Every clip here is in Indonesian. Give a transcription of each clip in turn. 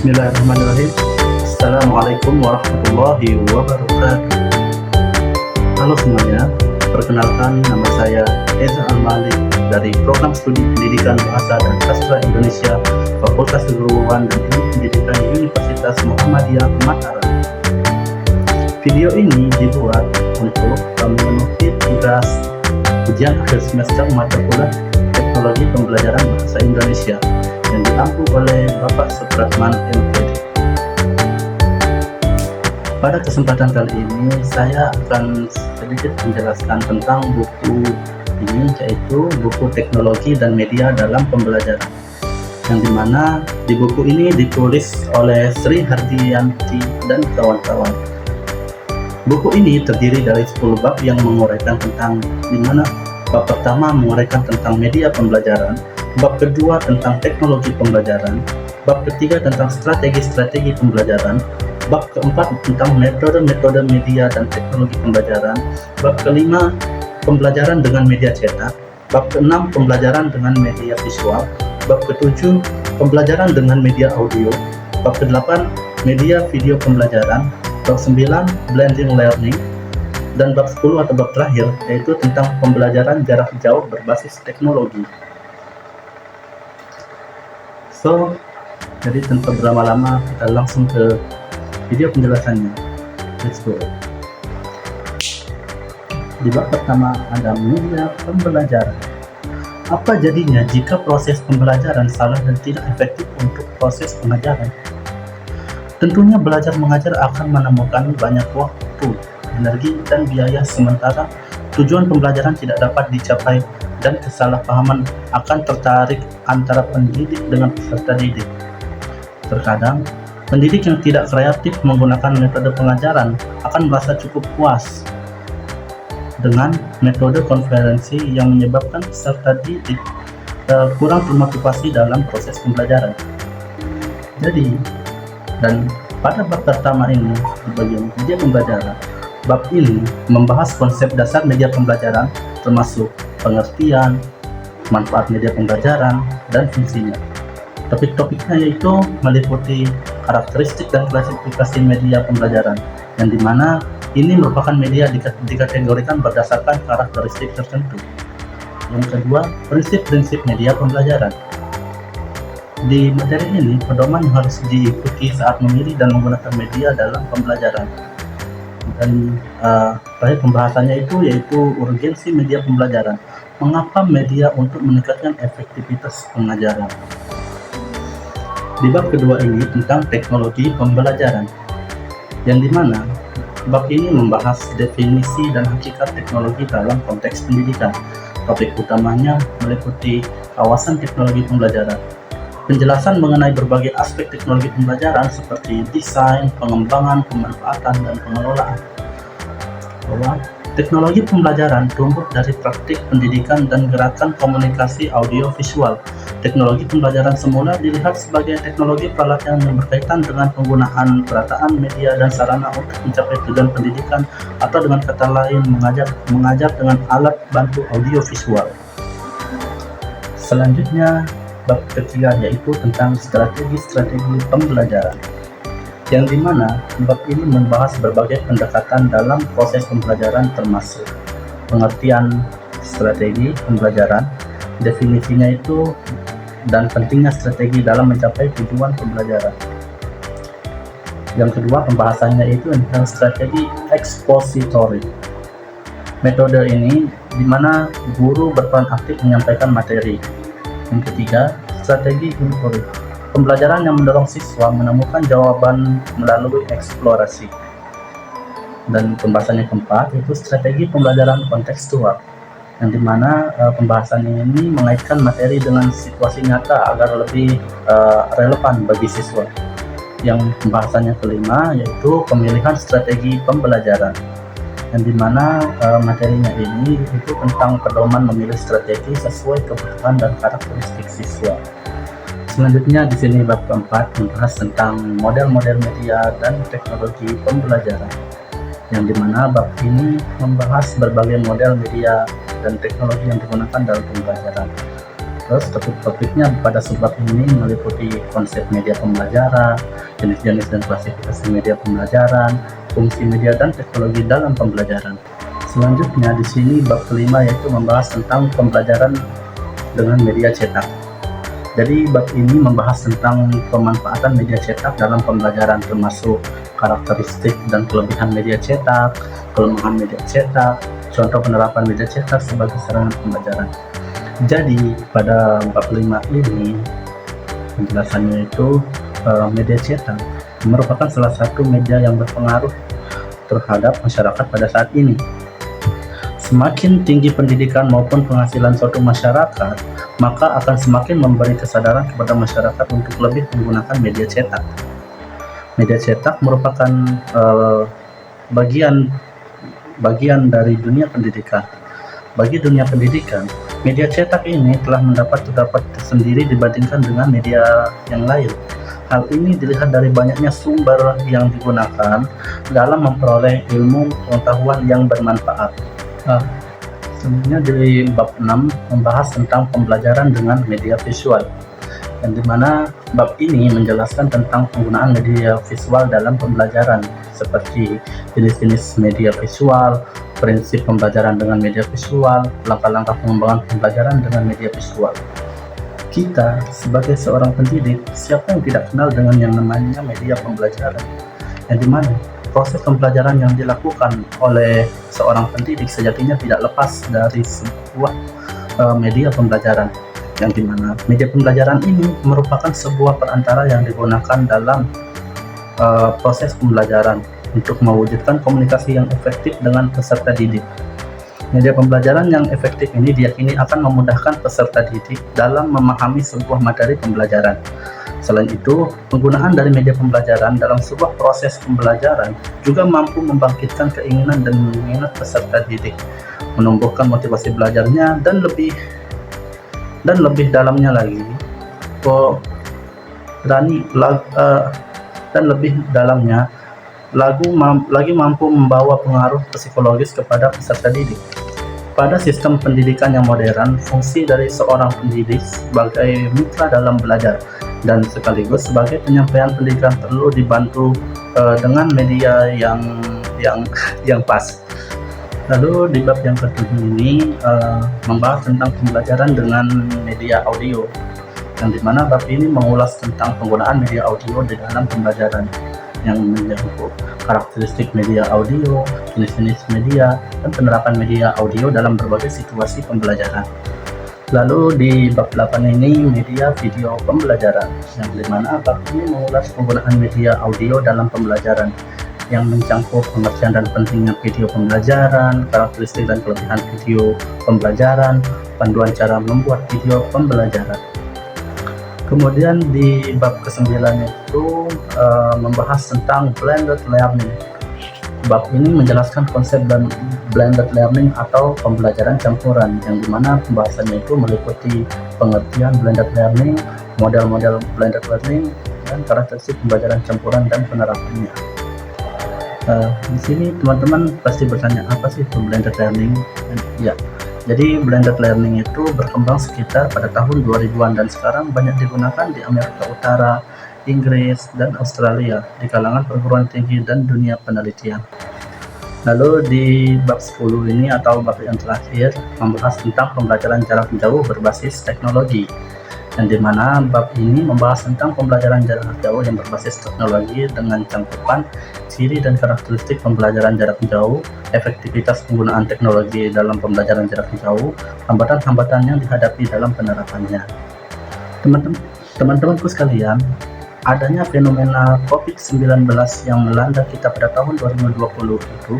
Bismillahirrahmanirrahim. Assalamualaikum warahmatullahi wabarakatuh. Halo semuanya, perkenalkan nama saya Eza Al-Malik dari Program Studi Pendidikan Bahasa dan Sastra Indonesia Fakultas Keguruan dan Ilmu Pendidikan Universitas Muhammadiyah Mataram. Video ini dibuat untuk memenuhi tugas ujian akhir semester mata kuliah Teknologi Pembelajaran Bahasa Indonesia yang diampu oleh Bapak Supratman MPD. Pada kesempatan kali ini saya akan sedikit menjelaskan tentang buku ini, yaitu buku Teknologi dan Media dalam Pembelajaran, yang dimana di buku ini ditulis oleh Sri Hardianti dan kawan-kawan. Buku ini terdiri dari 10 bab yang menguraikan tentang dimana bab pertama menguraikan tentang media pembelajaran, bab kedua tentang teknologi pembelajaran, bab ketiga tentang strategi-strategi pembelajaran, bab keempat tentang metode-metode media dan teknologi pembelajaran, bab kelima pembelajaran dengan media cetak, bab keenam pembelajaran dengan media visual, bab ketujuh pembelajaran dengan media audio, bab kedelapan media video pembelajaran, bab 9 blended learning, dan bab 10 atau bab terakhir yaitu tentang pembelajaran jarak jauh berbasis teknologi. So, jadi tanpa berlama-lama kita langsung ke video penjelasannya. Let's go. Di bab pertama ada media pembelajaran. Apa jadinya jika proses pembelajaran salah dan tidak efektif untuk proses pengajaran? Tentunya belajar mengajar akan menemukan banyak waktu, energi, dan biaya, sementara tujuan pembelajaran tidak dapat dicapai dan kesalahpahaman akan tertarik antara pendidik dengan peserta didik. Terkadang, pendidik yang tidak kreatif menggunakan metode pengajaran akan merasa cukup puas dengan metode konferensi yang menyebabkan peserta didik kurang termotivasi dalam proses pembelajaran. Jadi, dan pada bab pertama ini di bagian media pembelajaran, bab ini membahas konsep dasar media pembelajaran termasuk pengertian, manfaat media pembelajaran, dan fungsinya. Topik-topiknya yaitu meliputi karakteristik dan klasifikasi media pembelajaran, yang dimana ini merupakan media dikategorikan berdasarkan karakteristik tertentu. Yang kedua, prinsip-prinsip media pembelajaran. Di materi ini, pedoman yang harus diikuti saat memilih dan menggunakan media dalam pembelajaran. Dan terakhir pembahasannya yaitu urgensi media pembelajaran. Mengapa media untuk meningkatkan efektivitas pengajaran? Di bab kedua ini tentang teknologi pembelajaran, yang dimana bab ini membahas definisi dan hakikat teknologi dalam konteks pendidikan. Topik utamanya meliputi kawasan teknologi pembelajaran, penjelasan mengenai berbagai aspek teknologi pembelajaran seperti desain, pengembangan, pemanfaatan, dan pengelolaan. Bahwa teknologi pembelajaran tumbuh dari praktik pendidikan dan gerakan komunikasi audio-visual. Teknologi pembelajaran semula dilihat sebagai teknologi peralatan yang berkaitan dengan penggunaan perataan media dan sarana untuk mencapai tujuan pendidikan, atau dengan kata lain mengajar dengan alat bantu audio-visual. Selanjutnya, bab ketiga yaitu tentang strategi-strategi pembelajaran, yang dimana bab ini membahas berbagai pendekatan dalam proses pembelajaran termasuk pengertian strategi pembelajaran, definisinya dan pentingnya strategi dalam mencapai tujuan pembelajaran. Yang kedua pembahasannya tentang strategi expository. Metode ini dimana guru berperan aktif menyampaikan materi. Yang ketiga, strategi inquiry, pembelajaran yang mendorong siswa menemukan jawaban melalui eksplorasi. Dan pembahasan yang keempat yaitu strategi pembelajaran kontekstual, yang dimana pembahasan ini mengaitkan materi dengan situasi nyata agar lebih relevan bagi siswa. Yang pembahasan yang kelima yaitu pemilihan strategi pembelajaran, yang dimana materinya ini itu tentang pedoman memilih strategi sesuai kebutuhan dan karakteristik siswa. Selanjutnya di sini bab keempat membahas tentang model-model media dan teknologi pembelajaran, yang dimana bab ini membahas berbagai model media dan teknologi yang digunakan dalam pembelajaran. Terus topik-topiknya pada subbab ini meliputi konsep media pembelajaran, jenis-jenis dan klasifikasi media pembelajaran, fungsi media dan teknologi dalam pembelajaran. Selanjutnya di sini bab kelima yaitu membahas tentang pembelajaran dengan media cetak. Jadi bab ini membahas tentang pemanfaatan media cetak dalam pembelajaran, termasuk karakteristik dan kelebihan media cetak, kelemahan media cetak, contoh penerapan media cetak sebagai sarana pembelajaran. Jadi pada bab 5 ini penjelasannya itu media cetak merupakan salah satu media yang berpengaruh terhadap masyarakat pada saat ini. Semakin tinggi pendidikan maupun penghasilan suatu masyarakat, maka akan semakin memberi kesadaran kepada masyarakat untuk lebih menggunakan media cetak. Media cetak merupakan bagian dari dunia pendidikan. Bagi dunia pendidikan, media cetak ini telah mendapat pendapat tersendiri dibandingkan dengan media yang lain. Hal ini dilihat dari banyaknya sumber yang digunakan dalam memperoleh ilmu pengetahuan yang bermanfaat. Selanjutnya di bab 6 membahas tentang pembelajaran dengan media visual, yang dimana bab ini menjelaskan tentang penggunaan media visual dalam pembelajaran, seperti jenis-jenis media visual, prinsip pembelajaran dengan media visual, langkah-langkah pengembangan pembelajaran dengan media visual. Kita sebagai seorang pendidik, siapa yang tidak kenal dengan yang namanya media pembelajaran, yang dimana proses pembelajaran yang dilakukan oleh seorang pendidik sejatinya tidak lepas dari sebuah media pembelajaran, yang dimana media pembelajaran ini merupakan sebuah perantara yang digunakan dalam proses pembelajaran untuk mewujudkan komunikasi yang efektif dengan peserta didik. Media pembelajaran yang efektif ini diyakini akan memudahkan peserta didik dalam memahami sebuah materi pembelajaran. Selain itu, penggunaan dari media pembelajaran dalam sebuah proses pembelajaran juga mampu membangkitkan keinginan dan minat peserta didik, menumbuhkan motivasi belajarnya, dan lebih dalamnya lagi, lagi mampu membawa pengaruh psikologis kepada peserta didik. Pada sistem pendidikan yang modern, fungsi dari seorang pendidik sebagai mitra dalam belajar dan sekaligus sebagai penyampaian pendidikan perlu dibantu dengan media yang pas. Lalu di bab yang ke-7 ini membahas tentang pembelajaran dengan media audio, yang dimana bab ini mengulas tentang penggunaan media audio di dalam pembelajaran, yang menyangkut karakteristik media audio, jenis-jenis media, dan penerapan media audio dalam berbagai situasi pembelajaran. Lalu di bab 8 ini media video pembelajaran, yang dimana bab ini mengulas penggunaan media audio dalam pembelajaran, yang mencangkup pengertian dan pentingnya video pembelajaran, karakteristik dan kelebihan video pembelajaran, panduan cara membuat video pembelajaran. Kemudian di bab ke-9 itu membahas tentang blended learning. Bab ini menjelaskan konsep blended learning atau pembelajaran campuran, yang dimana pembahasannya itu meliputi pengertian blended learning, model-model blended learning, dan karakteristik pembelajaran campuran dan penerapannya. Di sini teman-teman pasti bertanya, apa sih itu blended learning? Ya, jadi blended learning itu berkembang sekitar pada tahun 2000-an dan sekarang banyak digunakan di Amerika Utara, Inggris, dan Australia di kalangan perguruan tinggi dan dunia penelitian. Lalu di bab 10 ini atau bab yang terakhir membahas tentang pembelajaran jarak jauh berbasis teknologi, yang dimana bab ini membahas tentang pembelajaran jarak jauh yang berbasis teknologi dengan cakupan ciri dan karakteristik pembelajaran jarak jauh, efektivitas penggunaan teknologi dalam pembelajaran jarak jauh, hambatan-hambatan yang dihadapi dalam penerapannya. Teman-temanku sekalian, adanya fenomena COVID-19 yang melanda kita pada tahun 2020 itu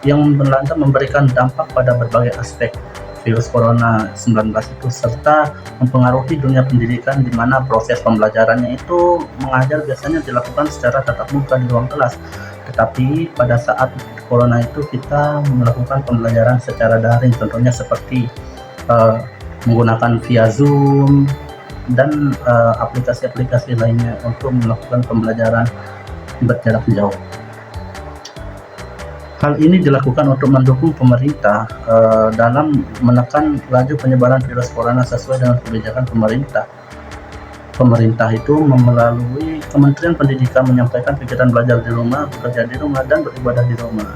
yang memberikan dampak pada berbagai aspek virus corona 19 itu, serta mempengaruhi dunia pendidikan, di mana proses pembelajarannya itu mengajar biasanya dilakukan secara tatap muka di ruang kelas, tetapi pada saat corona itu kita melakukan pembelajaran secara daring, contohnya seperti menggunakan via Zoom dan aplikasi-aplikasi lainnya untuk melakukan pembelajaran berjarak jauh. Hal ini dilakukan untuk mendukung pemerintah dalam menekan laju penyebaran virus corona sesuai dengan kebijakan pemerintah. Pemerintah itu melalui Kementerian Pendidikan menyampaikan kegiatan belajar di rumah, bekerja di rumah, dan beribadah di rumah.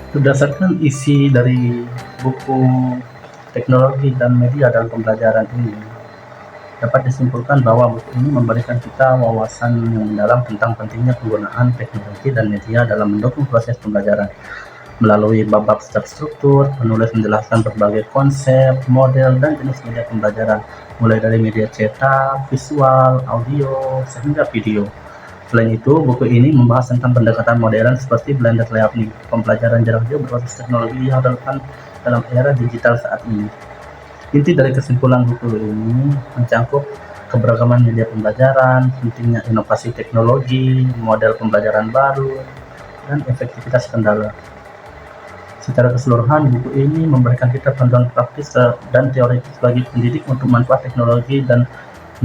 Berdasarkan isi dari buku teknologi dan media dalam pembelajaran ini, dapat disimpulkan bahwa buku ini memberikan kita wawasan yang mendalam tentang pentingnya penggunaan teknologi dan media dalam mendukung proses pembelajaran. Melalui bab-bab terstruktur, penulis menjelaskan berbagai konsep, model, dan jenis media pembelajaran, mulai dari media cetak, visual, audio, sehingga video. Selain itu, buku ini membahas tentang pendekatan modern seperti blended learning, pembelajaran jarak jauh berbasis teknologi yang relevan dalam era digital saat ini. Inti dari kesimpulan buku ini mencangkup keberagaman media pembelajaran, pentingnya inovasi teknologi, model pembelajaran baru, dan efektivitas kendala. Secara keseluruhan, buku ini memberikan kita panduan praktis dan teoritis bagi pendidik untuk manfaat teknologi dan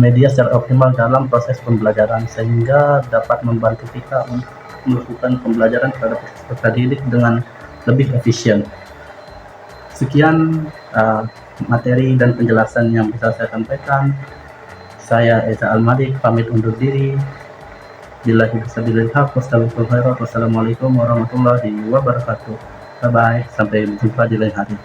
media secara optimal dalam proses pembelajaran, sehingga dapat membantu kita untuk melakukan pembelajaran terhadap peserta didik dengan lebih efisien. Sekian materi dan penjelasan yang bisa saya sampaikan. Saya Eza Almadi pamit undur diri. Billahi fisabilil haq, wassalamualaikum warahmatullahi wabarakatuh. Bye bye, sampai jumpa di lain hari.